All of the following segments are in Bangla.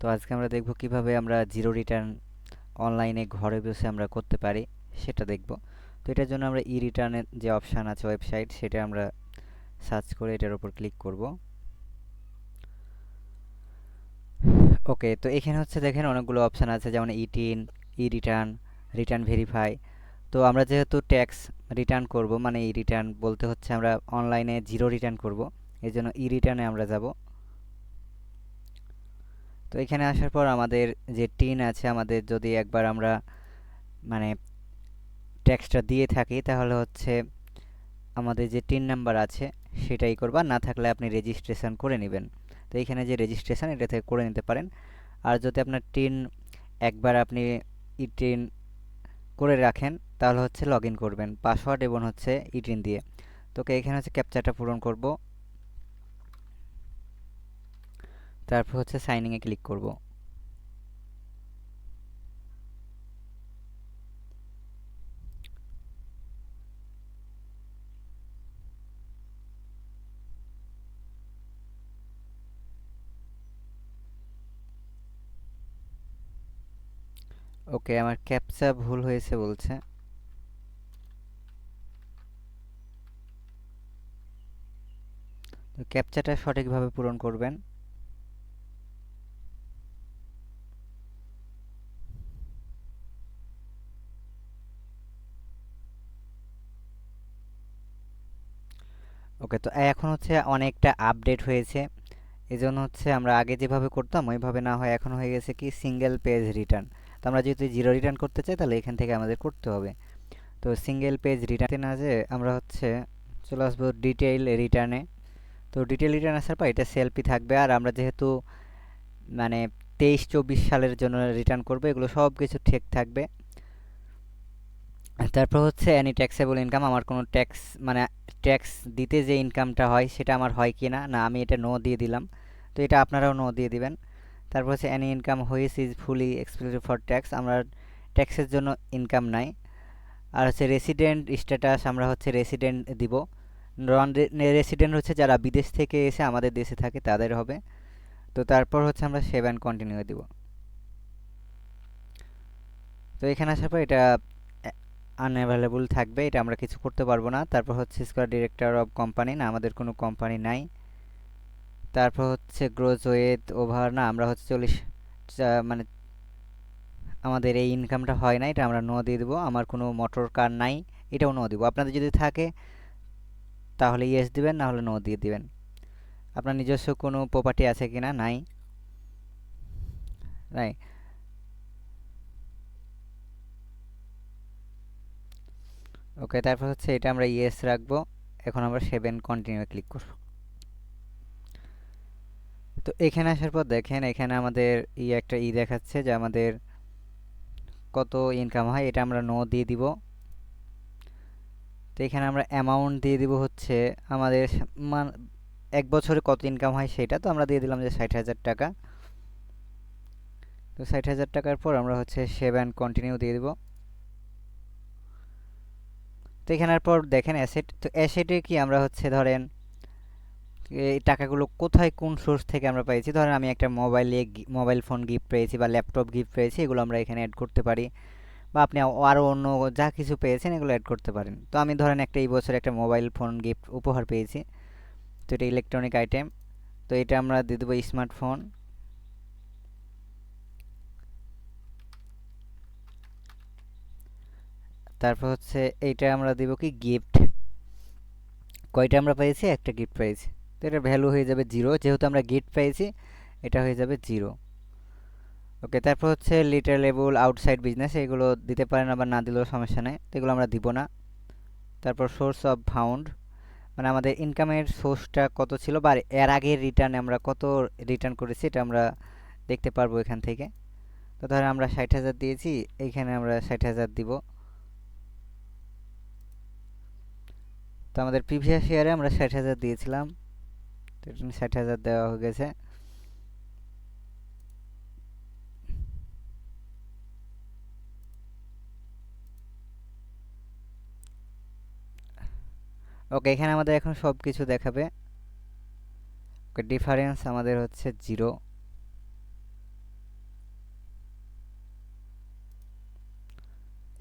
তো আজকে আমরা দেখব কিভাবে আমরা জিরো রিটার্ন অনলাইনে ঘরে বসে আমরা করতে পারি সেটা দেখব। তো এটার জন্য আমরা ই রিটার্নের যে অপশান আছে ওয়েবসাইট সেটা আমরা সার্চ করে এটার উপর ক্লিক করব। ওকে, তো এখানে হচ্ছে দেখেন অনেকগুলো অপশান আছে, যেমন ই-টিন, ই রিটার্ন, রিটার্ন ভেরিফাই। তো আমরা যেহেতু ট্যাক্স রিটার্ন করব, মানে ই রিটার্ন বলতে হচ্ছে আমরা অনলাইনে জিরো রিটার্ন করব, এই জন্য ই রিটার্নে আমরা যাব। তো এখানে আসার পর আমাদের যে টিন আছে, আমাদের যদি একবার আমরা মানে ট্যাক্সটা দিয়ে থাকি তাহলে হচ্ছে আমাদের যে টিন নাম্বার আছে সেটাই করবা, না থাকলে আপনি রেজিস্ট্রেশন করে নেবেন। তো এইখানে যে রেজিস্ট্রেশন এটা থেকে করে নিতে পারেন। আর যদি আপনার টিন একবার আপনি ই টিন করে রাখেন তাহলে হচ্ছে লগ ইন করবেন পাসওয়ার্ড এবং হচ্ছে ই টিন দিয়ে। তোকে এখানে হচ্ছে ক্যাপচাটা পূরণ করব, তারপর হচ্ছে সাইনিংয়ে ক্লিক করব। ওকে, আমার ক্যাপচা ভুল হয়েছে বলছে। তো ক্যাপচাটা সঠিকভাবে পূরণ করবেন। ওকে, তো এখন হচ্ছে অনেকটা আপডেট হয়েছে, এজন্য হচ্ছে আমরা আগে যেভাবে করতাম ওইভাবে না হয় এখন হয়ে গেছে কি সিঙ্গেল পেজ রিটার্ন। তো আমরা যেহেতু জিরো রিটার্ন করতে চাই তাহলে এখান থেকে আমাদের করতে হবে। তো সিঙ্গেল পেজ রিটার্নে না যে আমরা হচ্ছে চলে আসবো ডিটেইল রিটার্নে। তো ডিটেইল রিটার্ন আসার পর এটা সেলফি থাকবে, আর আমরা যেহেতু মানে 23-24 সালের জন্য রিটার্ন করবো, এগুলো সব কিছু ঠিক থাকবে। তারপর হচ্ছে অ্যানি ট্যাক্সেবল ইনকাম, আমার কোনো ট্যাক্স মানে ট্যাক্স দিতে যে ইনকামটা হয় সেটা আমার হয় কি না, না আমি এটা নো দিয়ে দিলাম। তো এটা আপনারাও নো দিয়ে দিবেন। তারপর হচ্ছে any income which is fully exclusive for tax, আমরা ট্যাক্সের জন্য ইনকাম নাই। আর হচ্ছে রেসিডেন্ট স্ট্যাটাস আমরা হচ্ছে রেসিডেন্ট দিব। নন রেসিডেন্ট হচ্ছে যারা বিদেশ থেকে এসে আমাদের দেশে থাকে তাদের হবে। তো তারপর হচ্ছে আমরা সেভ অ্যান্ড কন্টিনিউ দিব। তো এখানে আসার পর এটা আনঅ্যাভেলেবল থাকবে, এটা আমরা কিছু করতে পারবো না। তারপর হচ্ছে স্কোয়ার ডিরেক্টর অফ কোম্পানি, না আমাদের কোনো কোম্পানি নাই। তারপর হচ্ছে গ্রোজ ওয়েথ ওভার, না আমরা হচ্ছে 40 মানে আমাদের এই ইনকামটা হয় না, এটা আমরা নো দিয়ে দেবো। আমার কোনো মোটর কার নাই, এটাও নো দিব। আপনাদের যদি থাকে তাহলে ইয়েস দিবেন, না হলে নো দিয়ে দিবেন। আপনার নিজস্ব কোনো প্রপার্টি আছে কিনা, নাই, নাই। ওকে, তারপর হচ্ছে এটা আমরা ইয়েস রাখবো। এখন আমরা সেভ এন্ড কন্টিনিউ ক্লিক করব। তো এখানে আসার পর দেখেন এখানে আমাদের একটা দেখাচ্ছে যে আমাদের কত ইনকাম হয়, এটা আমরা নো দিয়ে দিব। তো এখানে আমরা অ্যামাউন্ট দিয়ে দিব হচ্ছে আমাদের এক বছরে কত ইনকাম হয় সেটা, তো আমরা দিয়ে দিলাম যে 60,000 টাকা। তো 60,000 টাকার পর আমরা হচ্ছে সেভ অ্যান্ড কন্টিনিউ দিয়ে দিব। তো এখানের পর দেখেন অ্যাসেট, তো অ্যাসেটে কি আমরা হচ্ছে ধরেন এই টাকাগুলো কোথায় কোন সোর্স থেকে আমরা পেয়েছি, ধরেন আমি একটা মোবাইল ফোন গিফট পেয়েছি বা ল্যাপটপ গিফট পেয়েছি, এগুলো আমরা এখানে অ্যাড করতে পারি। বা আপনি আরও অন্য যা কিছু পেয়েছেন এগুলো অ্যাড করতে পারেন। তো আমি ধরেন একটা এই বছর একটা মোবাইল ফোন গিফট উপহার পেয়েছি, তো এটা ইলেকট্রনিক আইটেম। তো এটা আমরা দিয়ে দেবো স্মার্টফোন। তারপর হচ্ছে এইটা আমরা দিব কি গিফট, কয়টা আমরা পেয়েছি, একটা গিফট পেয়েছি। তো এটার ভ্যালু হয়ে যাবে 0, যেহেতু আমরা গিফট পেয়েছি এটা হয়ে যাবে 0। ওকে, তারপর হচ্ছে লিটার লেবল আউটসাইড বিজনেস, এগুলো দিতে পারেন আবার না দিলেও সমস্যা নেই, তো এগুলো আমরা দিব না। তারপর সোর্স অফ ফাউন্ড, মানে আমাদের ইনকামের সোর্সটা কত ছিল বা এর আগের রিটার্নে আমরা কত রিটার্ন করেছি এটা আমরা দেখতে পারবো এখান থেকে। তো ধরেন আমরা 60,000 দিয়েছি, এইখানে আমরা 60,000 দিব। তো আমাদের প্রিভিয়াস ইয়ারে আমরা 60,000 দিয়েছিলাম, তো 60,000 দেওয়া হয়ে গেছে। ওকে, এখানে আমাদের এখন সব কিছু দেখাবে। ওকে, ডিফারেন্স আমাদের হচ্ছে 0।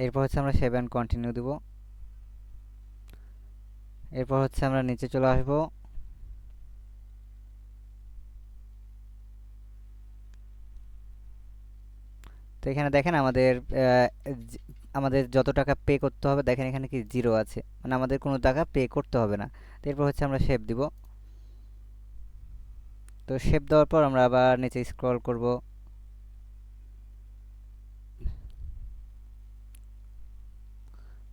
এরপর হচ্ছে আমরা সেভ অ্যান্ড কন্টিনিউ দিব। এরপর হচ্ছে আমরা নিচে চলে আসবো। তো এখানে দেখেন আমাদের যত টাকা পে করতে হবে, দেখেন এখানে কি জিরো আছে, মানে আমাদের কোনো টাকা পে করতে হবে না। তো এরপর হচ্ছে আমরা সেভ দিব। তো সেভ দেওয়ার পর আমরা আবার নিচে স্ক্রল করব।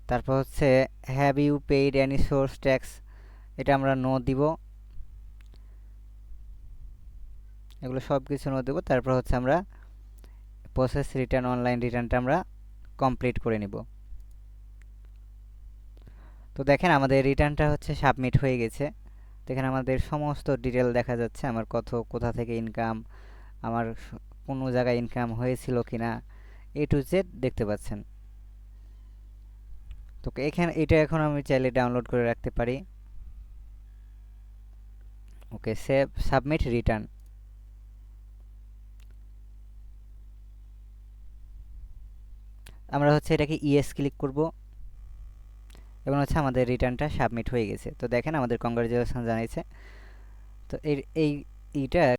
তারপর হচ্ছে have you paid any source tax, এটা আমরা নো দিব। এগুলো সব কিছু নো দেবো। তারপর হচ্ছে আমরা প্রসেস রিটার্ন অনলাইন রিটার্নটা আমরা কমপ্লিট করে নিব। তো দেখেন আমাদের রিটার্নটা হচ্ছে সাবমিট হয়ে গেছে। তো এখানে আমাদের সমস্ত ডিটেল দেখা যাচ্ছে, আমার কোথা থেকে ইনকাম, আমার কোনো জায়গায় ইনকাম হয়েছিল কিনা, এ টু জেড দেখতে পাচ্ছেন। তো এখানে এটা এখন আমি চাইলে ডাউনলোড করে রাখতে পারি। ওকে, সেভ, সাবমিট, রিটার্ন। আমরা হচ্ছে এটাকে ইয়েস ক্লিক করব এবং হচ্ছে আমাদের রিটার্নটা সাবমিট হয়ে গেছে। তো দেখেন আমাদের কংগ্রাচুলেশন জানাইছে। তো এইটা